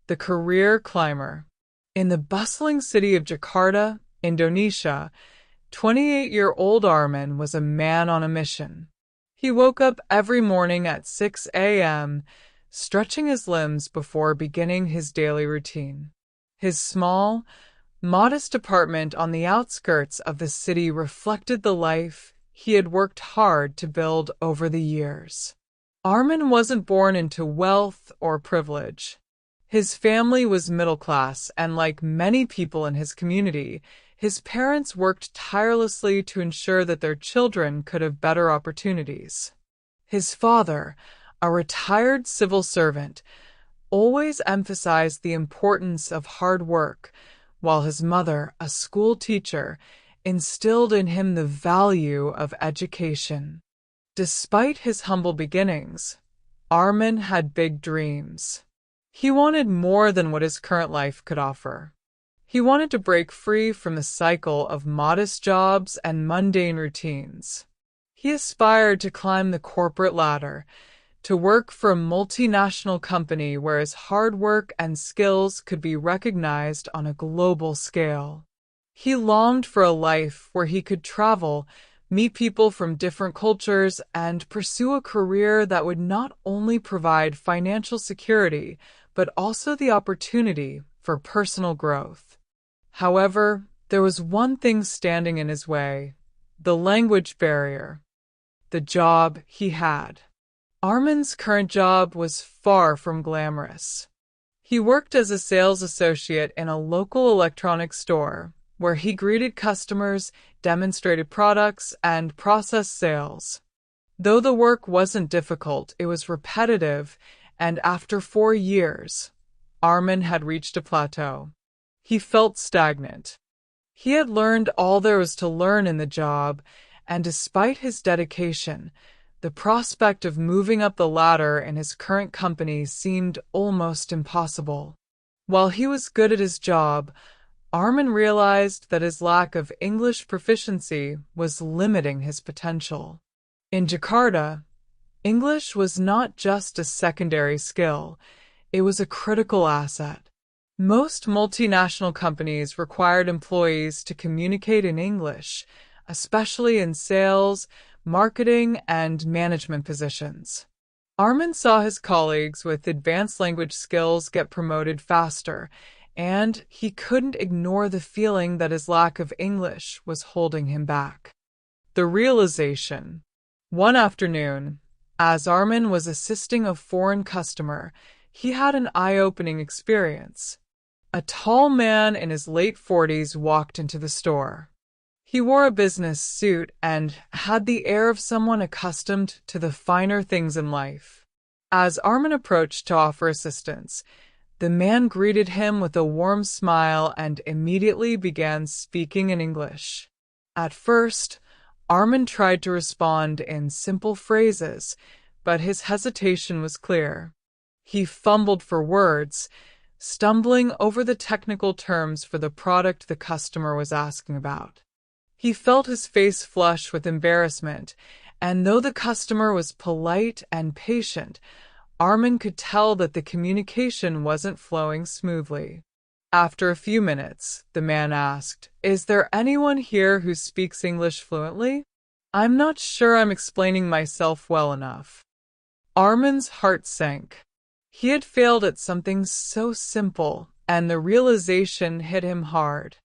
the career climber. In the bustling city of Jakarta, Indonesia, 28-year-old Arman was a man on a mission. He woke up every morning at 6 a.m., stretching his limbs before beginning his daily routine. His small, modest apartment on the outskirts of the city reflected the life he had worked hard to build over the years. Arman wasn't born into wealth or privilege. His family was middle class, and like many people in his community, his parents worked tirelessly to ensure that their children could have better opportunities. His father, a retired civil servant, always emphasized the importance of hard work, while his mother, a school teacher, instilled in him the value of education. Despite his humble beginnings, Arman had big dreams. He wanted more than what his current life could offer. He wanted to break free from the cycle of modest jobs and mundane routines. He aspired to climb the corporate ladder, to work for a multinational company where his hard work and skills could be recognized on a global scale. He longed for a life where he could travel, meet people from different cultures, and pursue a career that would not only provide financial security, but also the opportunity for personal growth. However, there was one thing standing in his way: the language barrier. The job he had. Arman's current job was far from glamorous. He worked as a sales associate in a local electronics store, where he greeted customers, demonstrated products, and processed sales. Though the work wasn't difficult, it was repetitive, and after 4 years, Arman had reached a plateau. He felt stagnant. He had learned all there was to learn in the job, and despite his dedication, the prospect of moving up the ladder in his current company seemed almost impossible. While he was good at his job, Arman realized that his lack of English proficiency was limiting his potential. In Jakarta, English was not just a secondary skill, it was a critical asset. Most multinational companies required employees to communicate in English, especially in sales, marketing, and management positions. Arman saw his colleagues with advanced language skills get promoted faster, and he couldn't ignore the feeling that his lack of English was holding him back. The realization. One afternoon, as Arman was assisting a foreign customer, he had an eye-opening experience. A tall man in his late 40s walked into the store. He wore a business suit and had the air of someone accustomed to the finer things in life. As Arman approached to offer assistance, the man greeted him with a warm smile and immediately began speaking in English. At first, Arman tried to respond in simple phrases, but his hesitation was clear. He fumbled for words, stumbling over the technical terms for the product the customer was asking about. He felt his face flush with embarrassment, and though the customer was polite and patient, Arman could tell that the communication wasn't flowing smoothly. After a few minutes, the man asked, "Is there anyone here who speaks English fluently? I'm not sure I'm explaining myself well enough." Arman's heart sank. He had failed at something so simple, and the realization hit him hard.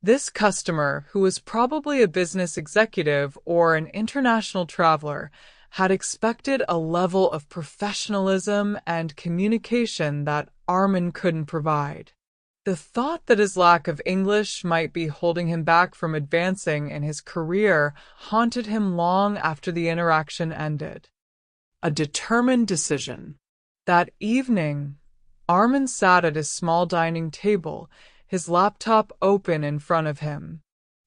This customer, who was probably a business executive or an international traveler, had expected a level of professionalism and communication that Arman couldn't provide. The thought that his lack of English might be holding him back from advancing in his career haunted him long after the interaction ended. A determined decision. That evening, Arman sat at his small dining table, his laptop open in front of him.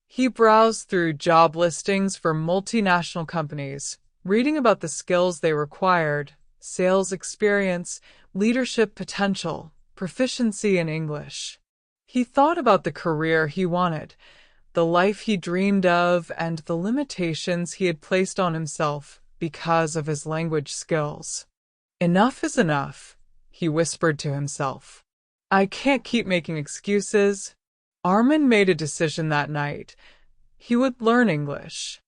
He browsed through job listings for multinational companies, reading about the skills they required, sales experience, leadership potential, proficiency in English. He thought about the career he wanted, the life he dreamed of, and the limitations he had placed on himself because of his language skills. "Enough is enough," he whispered to himself. I can't keep making excuses. Arman made a decision that night. He would learn English.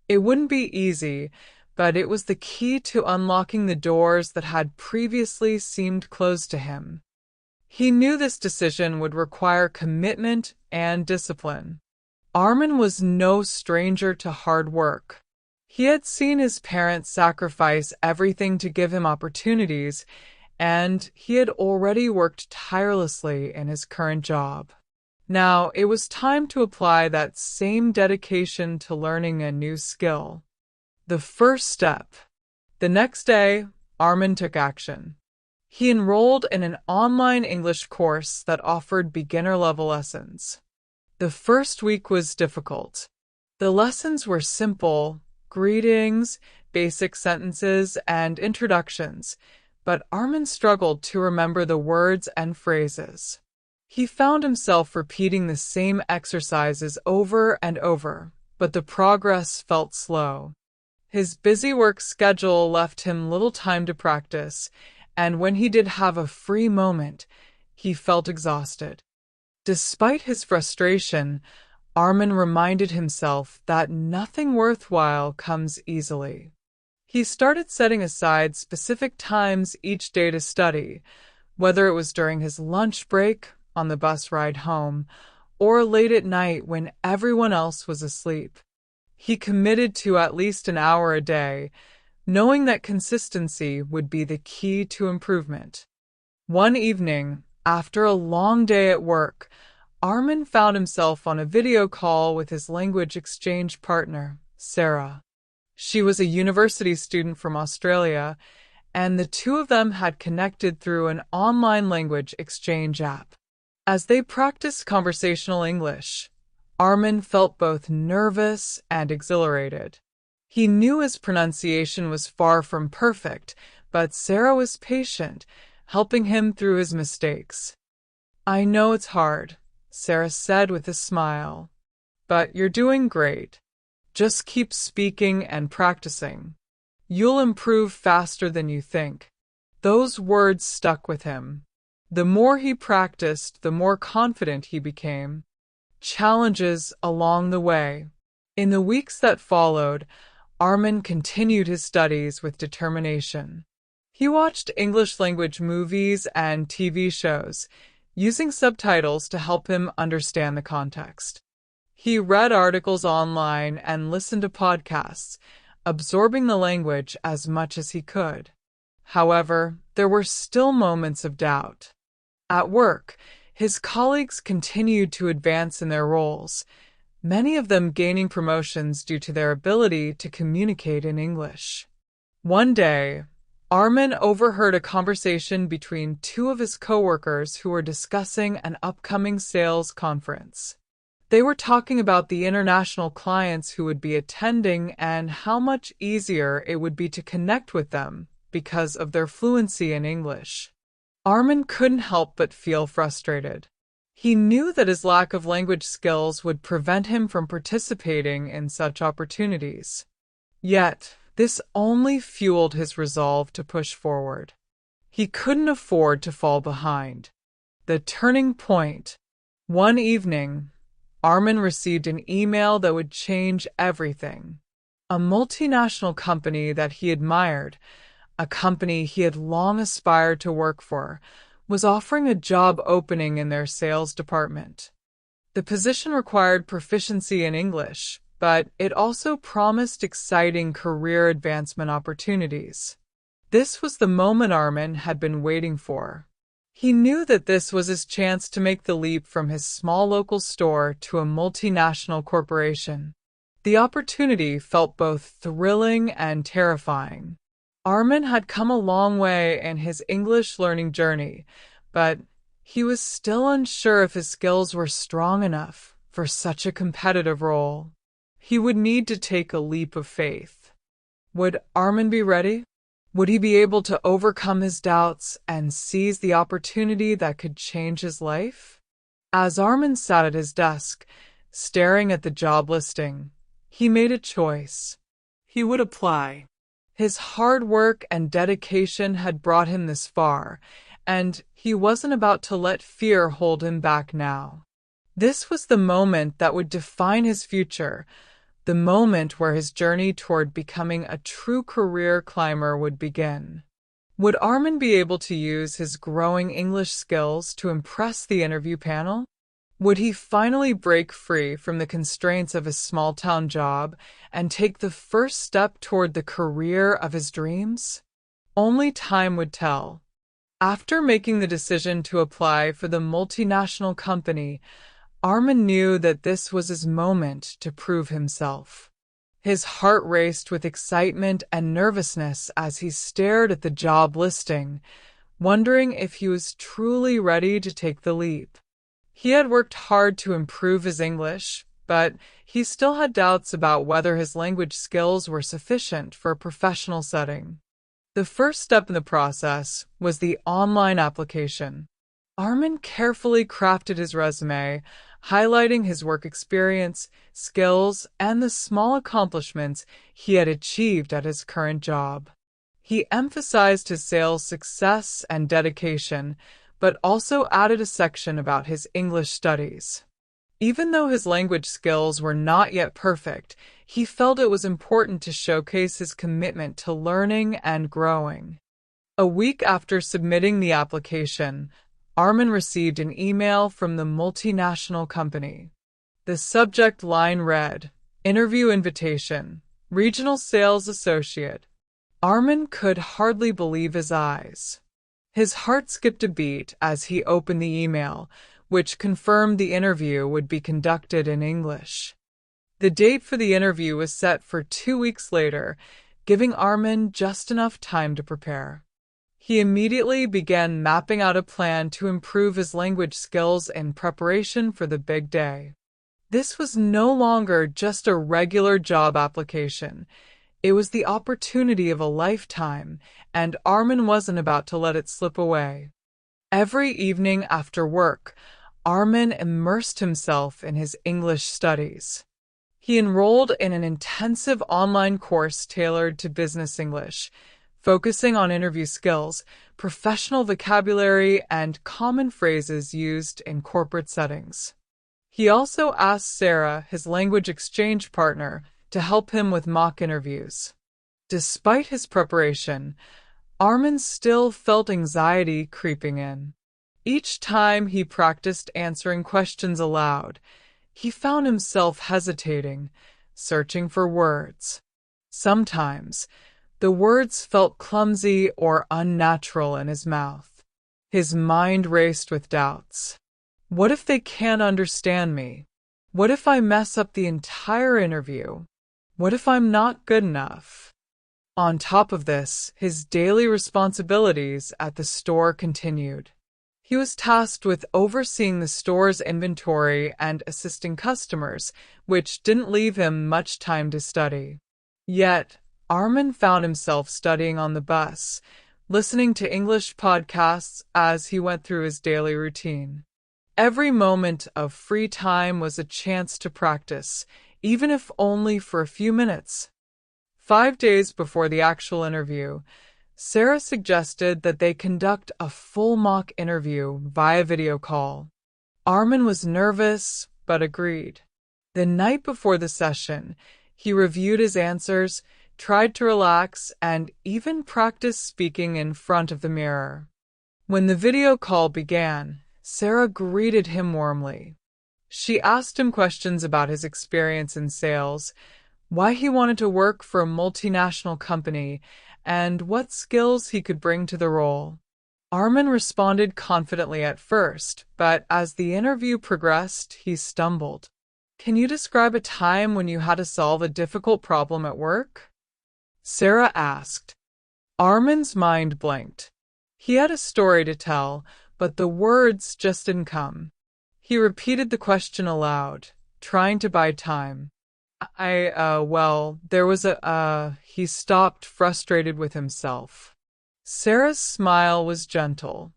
It wouldn't be easy, but it was the key to unlocking the doors that had previously seemed closed to him. He knew this decision would require commitment and discipline. Arman was no stranger to hard work. He had seen his parents sacrifice everything to give him opportunities, and he had already worked tirelessly in his current job. Now, it was time to apply that same dedication to learning a new skill. The first step. The next day, Arman took action. He enrolled in an online English course that offered beginner-level lessons. The first week was difficult. The lessons were simple: greetings, basic sentences, and introductions, but Arman struggled to remember the words and phrases. He found himself repeating the same exercises over and over, but the progress felt slow. His busy work schedule left him little time to practice, and when he did have a free moment, he felt exhausted. Despite his frustration, Arman reminded himself that nothing worthwhile comes easily. He started setting aside specific times each day to study, whether it was during his lunch break, on the bus ride home, or late at night when everyone else was asleep. He committed to at least an hour a day, knowing that consistency would be the key to improvement. One evening, after a long day at work, Arman found himself on a video call with his language exchange partner, Sarah. She was a university student from Australia, and the two of them had connected through an online language exchange app. As they practiced conversational English, Arman felt both nervous and exhilarated. He knew his pronunciation was far from perfect, but Sarah was patient, helping him through his mistakes. "I know it's hard," Sarah said with a smile, "but you're doing great. Just keep speaking and practicing. You'll improve faster than you think." Those words stuck with him. The more he practiced, the more confident he became. Challenges along the way. In the weeks that followed, Arman continued his studies with determination. He watched English language movies and TV shows, using subtitles to help him understand the context. He read articles online and listened to podcasts, absorbing the language as much as he could. However, there were still moments of doubt. At work, his colleagues continued to advance in their roles, many of them gaining promotions due to their ability to communicate in English. One day, Arman overheard a conversation between two of his coworkers who were discussing an upcoming sales conference. They were talking about the international clients who would be attending and how much easier it would be to connect with them because of their fluency in English. Arman couldn't help but feel frustrated. He knew that his lack of language skills would prevent him from participating in such opportunities. Yet, this only fueled his resolve to push forward. He couldn't afford to fall behind. The turning point. One evening, Arman received an email that would change everything. A multinational company that he admired, a company he had long aspired to work for, was offering a job opening in their sales department. The position required proficiency in English, but it also promised exciting career advancement opportunities. This was the moment Arman had been waiting for. He knew that this was his chance to make the leap from his small local store to a multinational corporation. The opportunity felt both thrilling and terrifying. Arman had come a long way in his English learning journey, but he was still unsure if his skills were strong enough for such a competitive role. He would need to take a leap of faith. Would Arman be ready? Would he be able to overcome his doubts and seize the opportunity that could change his life? As Arman sat at his desk, staring at the job listing, he made a choice. He would apply. His hard work and dedication had brought him this far, and he wasn't about to let fear hold him back now. This was the moment that would define his future, the moment where his journey toward becoming a true career climber would begin. Would Arman be able to use his growing English skills to impress the interview panel? Would he finally break free from the constraints of his small-town job and take the first step toward the career of his dreams? Only time would tell. After making the decision to apply for the multinational company, Arman knew that this was his moment to prove himself. His heart raced with excitement and nervousness as he stared at the job listing, wondering if he was truly ready to take the leap. He had worked hard to improve his English, but he still had doubts about whether his language skills were sufficient for a professional setting. The first step in the process was the online application. Arman carefully crafted his resume, highlighting his work experience, skills, and the small accomplishments he had achieved at his current job. He emphasized his sales success and dedication, but also added a section about his English studies. Even though his language skills were not yet perfect, he felt it was important to showcase his commitment to learning and growing. A week after submitting the application, Arman received an email from the multinational company. The subject line read, "Interview invitation, Regional Sales Associate." Arman could hardly believe his eyes. His heart skipped a beat as he opened the email, which confirmed the interview would be conducted in English. The date for the interview was set for 2 weeks later, giving Arman just enough time to prepare. He immediately began mapping out a plan to improve his language skills in preparation for the big day. This was no longer just a regular job application. It was the opportunity of a lifetime, and Arman wasn't about to let it slip away. Every evening after work, Arman immersed himself in his English studies. He enrolled in an intensive online course tailored to business English, focusing on interview skills, professional vocabulary, and common phrases used in corporate settings. He also asked Sarah, his language exchange partner, to help him with mock interviews. Despite his preparation, Arman still felt anxiety creeping in. Each time he practiced answering questions aloud, he found himself hesitating, searching for words. Sometimes, the words felt clumsy or unnatural in his mouth. His mind raced with doubts. What if they can't understand me? What if I mess up the entire interview? What if I'm not good enough? On top of this, his daily responsibilities at the store continued. He was tasked with overseeing the store's inventory and assisting customers, which didn't leave him much time to study. Yet, Arman found himself studying on the bus, listening to English podcasts as he went through his daily routine. Every moment of free time was a chance to practice, even if only for a few minutes. 5 days before the actual interview, Sarah suggested that they conduct a full mock interview via video call. Arman was nervous, but agreed. The night before the session, he reviewed his answers, tried to relax, and even practiced speaking in front of the mirror. When the video call began, Sarah greeted him warmly. She asked him questions about his experience in sales, why he wanted to work for a multinational company, and what skills he could bring to the role. Arman responded confidently at first, but as the interview progressed, he stumbled. "Can you describe a time when you had to solve a difficult problem at work?" Sarah asked. Arman's mind blanked. He had a story to tell, but the words just didn't come. He repeated the question aloud, trying to buy time. He stopped, frustrated with himself. Sarah's smile was gentle.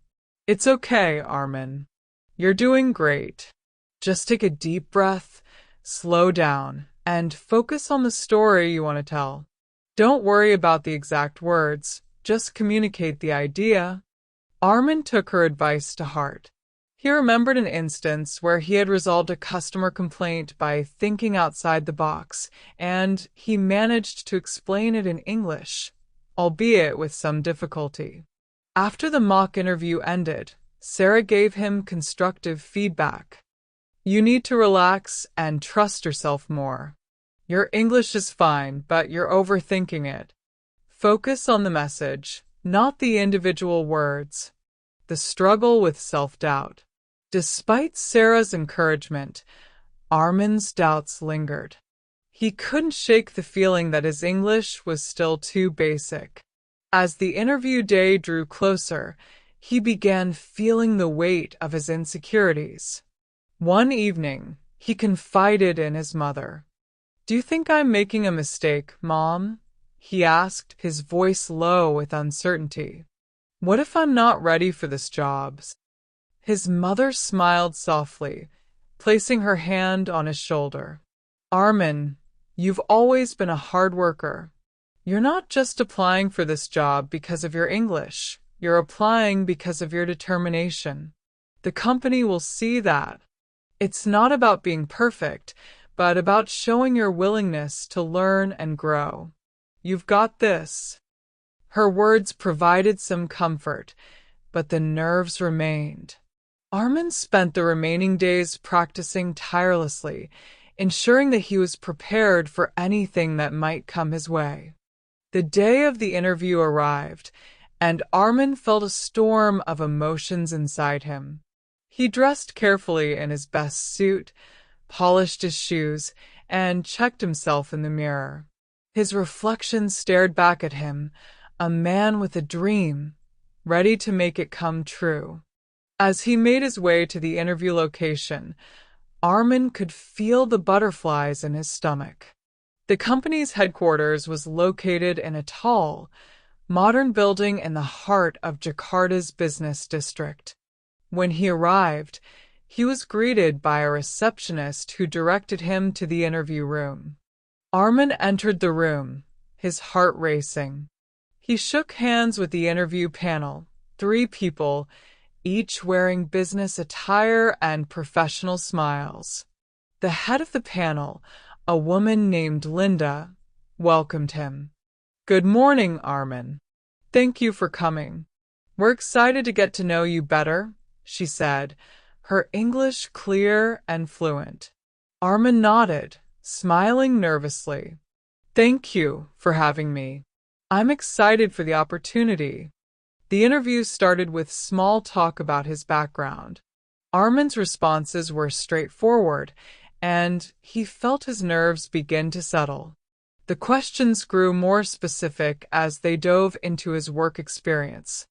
"It's okay, Arman. You're doing great. Just take a deep breath, slow down, and focus on the story you want to tell. Don't worry about the exact words, just communicate the idea." Arman took her advice to heart. He remembered an instance where he had resolved a customer complaint by thinking outside the box, and he managed to explain it in English, albeit with some difficulty. After the mock interview ended, Sarah gave him constructive feedback. You need to relax and trust yourself more. Your English is fine, but you're overthinking it. Focus on the message, not the individual words. The struggle with self-doubt. Despite Sarah's encouragement, Arman's doubts lingered. He couldn't shake the feeling that his English was still too basic. As the interview day drew closer, he began feeling the weight of his insecurities. One evening, he confided in his mother. "Do you think I'm making a mistake, Mom?" he asked, his voice low with uncertainty. "What if I'm not ready for this job?" His mother smiled softly, placing her hand on his shoulder. "Arman, you've always been a hard worker. You're not just applying for this job because of your English. You're applying because of your determination. The company will see that. It's not about being perfect, but about showing your willingness to learn and grow. You've got this." Her words provided some comfort, but the nerves remained. Arman spent the remaining days practicing tirelessly, ensuring that he was prepared for anything that might come his way. The day of the interview arrived, and Arman felt a storm of emotions inside him. He dressed carefully in his best suit, polished his shoes, and checked himself in the mirror. His reflection stared back at him, a man with a dream, ready to make it come true. As he made his way to the interview location, Arman could feel the butterflies in his stomach. The company's headquarters was located in a tall, modern building in the heart of Jakarta's business district. When he arrived, he was greeted by a receptionist who directed him to the interview room. Arman entered the room, his heart racing. He shook hands with the interview panel, 3 people, each wearing business attire and professional smiles. The head of the panel, a woman named Linda, welcomed him. "Good morning, Arman. Thank you for coming. We're excited to get to know you better," she said, her English clear and fluent. Arman nodded, smiling nervously. "Thank you for having me. I'm excited for the opportunity." The interview started with small talk about his background. Arman's responses were straightforward, and he felt his nerves begin to settle. The questions grew more specific as they dove into his work experience.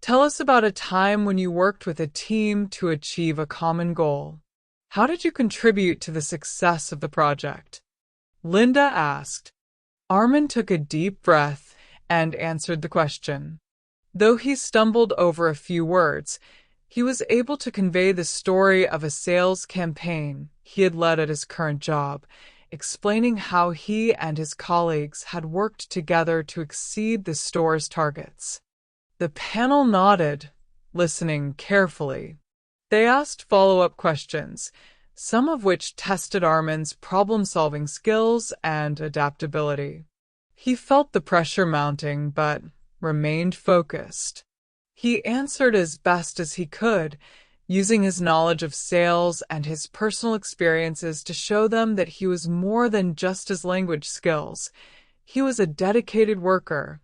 "Tell us about a time when you worked with a team to achieve a common goal. How did you contribute to the success of the project?" Linda asked. Arman took a deep breath and answered the question. Though he stumbled over a few words, he was able to convey the story of a sales campaign he had led at his current job, explaining how he and his colleagues had worked together to exceed the store's targets. The panel nodded, listening carefully. They asked follow-up questions, some of which tested Arman's problem-solving skills and adaptability. He felt the pressure mounting, but remained focused. He answered as best as he could, using his knowledge of sales and his personal experiences to show them that he was more than just his language skills. He was a dedicated worker,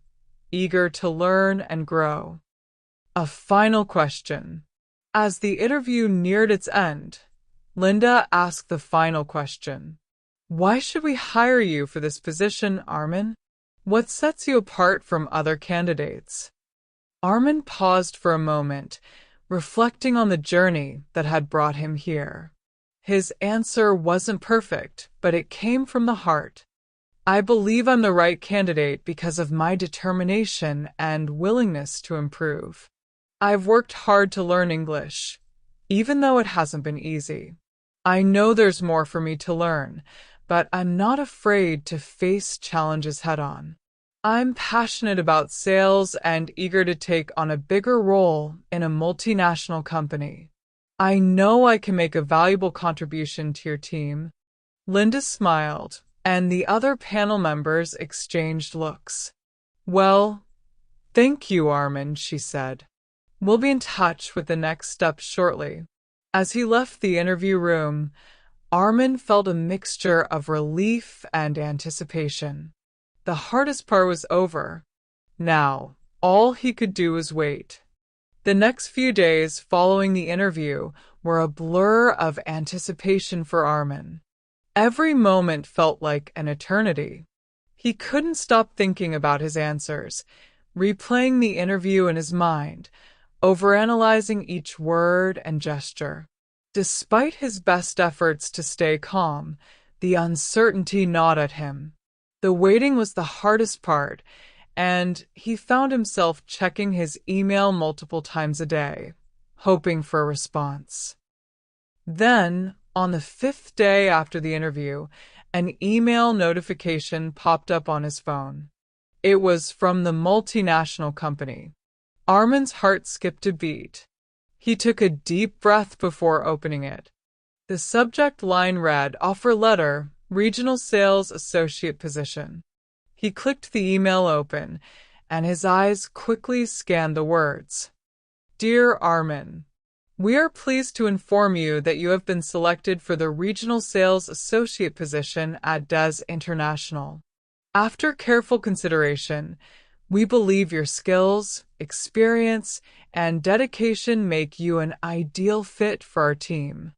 eager to learn and grow. A final question. As the interview neared its end, Linda asked the final question. "Why should we hire you for this position, Arman? What sets you apart from other candidates?" Arman paused for a moment, reflecting on the journey that had brought him here. His answer wasn't perfect, but it came from the heart. "I believe I'm the right candidate because of my determination and willingness to improve. I've worked hard to learn English, even though it hasn't been easy. I know there's more for me to learn, but I'm not afraid to face challenges head-on. I'm passionate about sales and eager to take on a bigger role in a multinational company. I know I can make a valuable contribution to your team." Linda smiled, and the other panel members exchanged looks. "Well, thank you, Arman," she said. "We'll be in touch with the next steps shortly." As he left the interview room, Arman felt a mixture of relief and anticipation. The hardest part was over. Now, all he could do was wait. The next few days following the interview were a blur of anticipation for Arman. Every moment felt like an eternity. He couldn't stop thinking about his answers, replaying the interview in his mind, overanalyzing each word and gesture. Despite his best efforts to stay calm, the uncertainty gnawed at him. The waiting was the hardest part, and he found himself checking his email multiple times a day, hoping for a response. Then, on the 5th day after the interview, an email notification popped up on his phone. It was from the multinational company. Arman's heart skipped a beat. He took a deep breath before opening it. The subject line read, "Offer letter, Regional Sales Associate position." He clicked the email open, and his eyes quickly scanned the words. "Dear Arman, we are pleased to inform you that you have been selected for the Regional Sales Associate position at Des International. After careful consideration, we believe your skills, experience, and dedication make you an ideal fit for our team.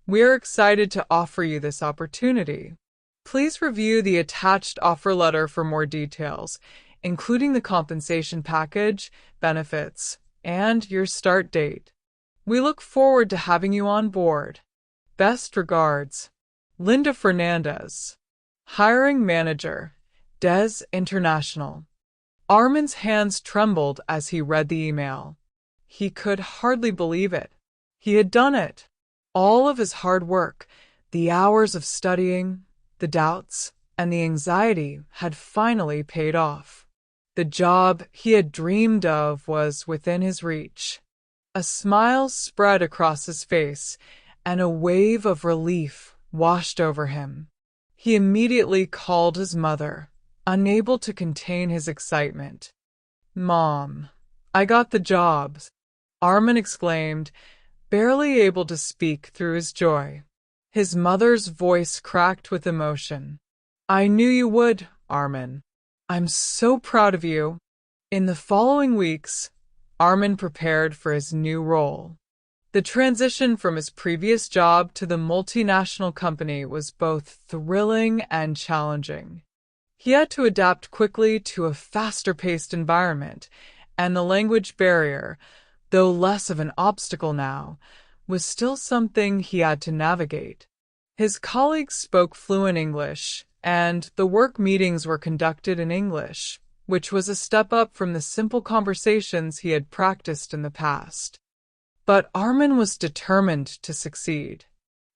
We are excited to offer you this opportunity. Please review the attached offer letter for more details, including the compensation package, benefits, and your start date. We look forward to having you on board. Best regards, Linda Fernandez, Hiring Manager, Des International." Arman's hands trembled as he read the email. He could hardly believe it. He had done it. All of his hard work, the hours of studying, the doubts, and the anxiety had finally paid off. The job he had dreamed of was within his reach. A smile spread across his face, and a wave of relief washed over him. He immediately called his mother, unable to contain his excitement. "Mom, I got the job," Arman exclaimed, barely able to speak through his joy. His mother's voice cracked with emotion. "I knew you would, Arman. I'm so proud of you." In the following weeks, Arman prepared for his new role. The transition from his previous job to the multinational company was both thrilling and challenging. He had to adapt quickly to a faster-paced environment, and the language barrier, though less of an obstacle now, was still something he had to navigate. His colleagues spoke fluent English, and the work meetings were conducted in English, which was a step up from the simple conversations he had practiced in the past. But Arman was determined to succeed.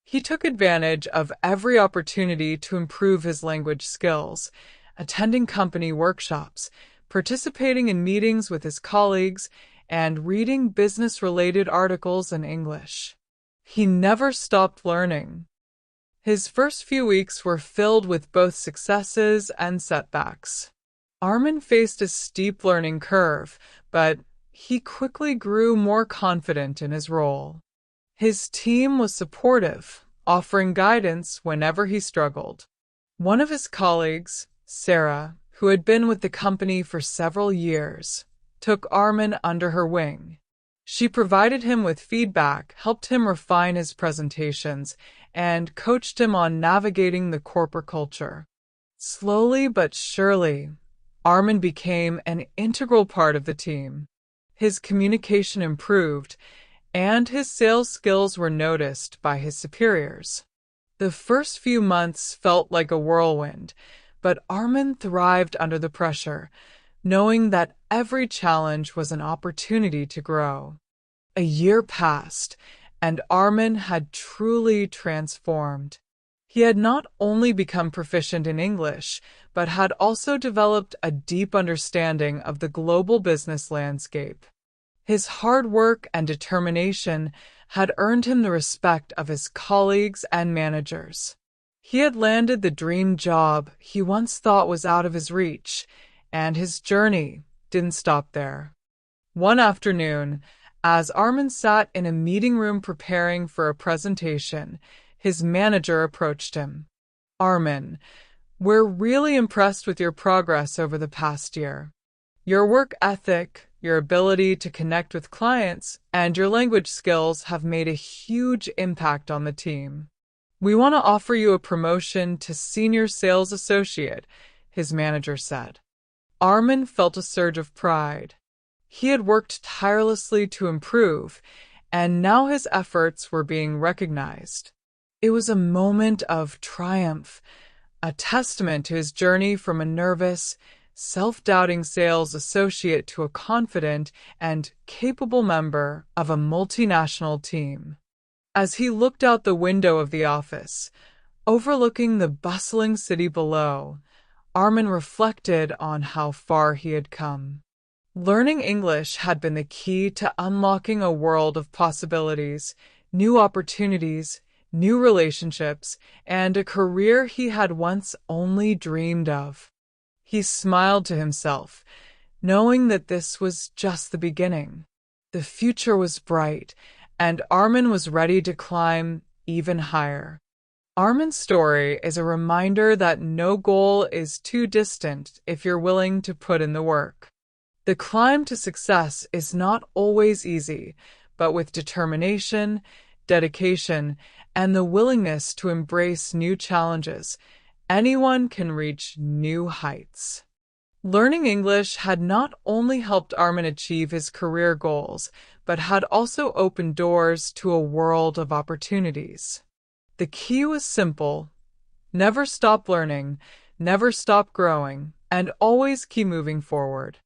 He took advantage of every opportunity to improve his language skills, attending company workshops, participating in meetings with his colleagues, and reading business-related articles in English. He never stopped learning. His first few weeks were filled with both successes and setbacks. Arman faced a steep learning curve, but he quickly grew more confident in his role. His team was supportive, offering guidance whenever he struggled. One of his colleagues, Sarah, who had been with the company for several years, took Arman under her wing. She provided him with feedback, helped him refine his presentations, and coached him on navigating the corporate culture. Slowly but surely, Arman became an integral part of the team. His communication improved, and his sales skills were noticed by his superiors. The first few months felt like a whirlwind, but Arman thrived under the pressure, knowing that every challenge was an opportunity to grow. A year passed, and Arman had truly transformed. He had not only become proficient in English, but had also developed a deep understanding of the global business landscape. His hard work and determination had earned him the respect of his colleagues and managers. He had landed the dream job he once thought was out of his reach, and his journey didn't stop there. One afternoon, as Arman sat in a meeting room preparing for a presentation, his manager approached him. "Arman, we're really impressed with your progress over the past year. Your work ethic, your ability to connect with clients, and your language skills have made a huge impact on the team. We want to offer you a promotion to senior sales associate," his manager said. Arman felt a surge of pride. He had worked tirelessly to improve, and now his efforts were being recognized. It was a moment of triumph, a testament to his journey from a nervous, self-doubting sales associate to a confident and capable member of a multinational team. As he looked out the window of the office, overlooking the bustling city below, Arman reflected on how far he had come. Learning English had been the key to unlocking a world of possibilities, new opportunities, new relationships, and a career he had once only dreamed of. He smiled to himself, knowing that this was just the beginning. The future was bright, and Arman was ready to climb even higher. Arman's story is a reminder that no goal is too distant if you're willing to put in the work. The climb to success is not always easy, but with determination, dedication, and the willingness to embrace new challenges, anyone can reach new heights. Learning English had not only helped Arman achieve his career goals, but had also opened doors to a world of opportunities. The key was simple: never stop learning, never stop growing, and always keep moving forward.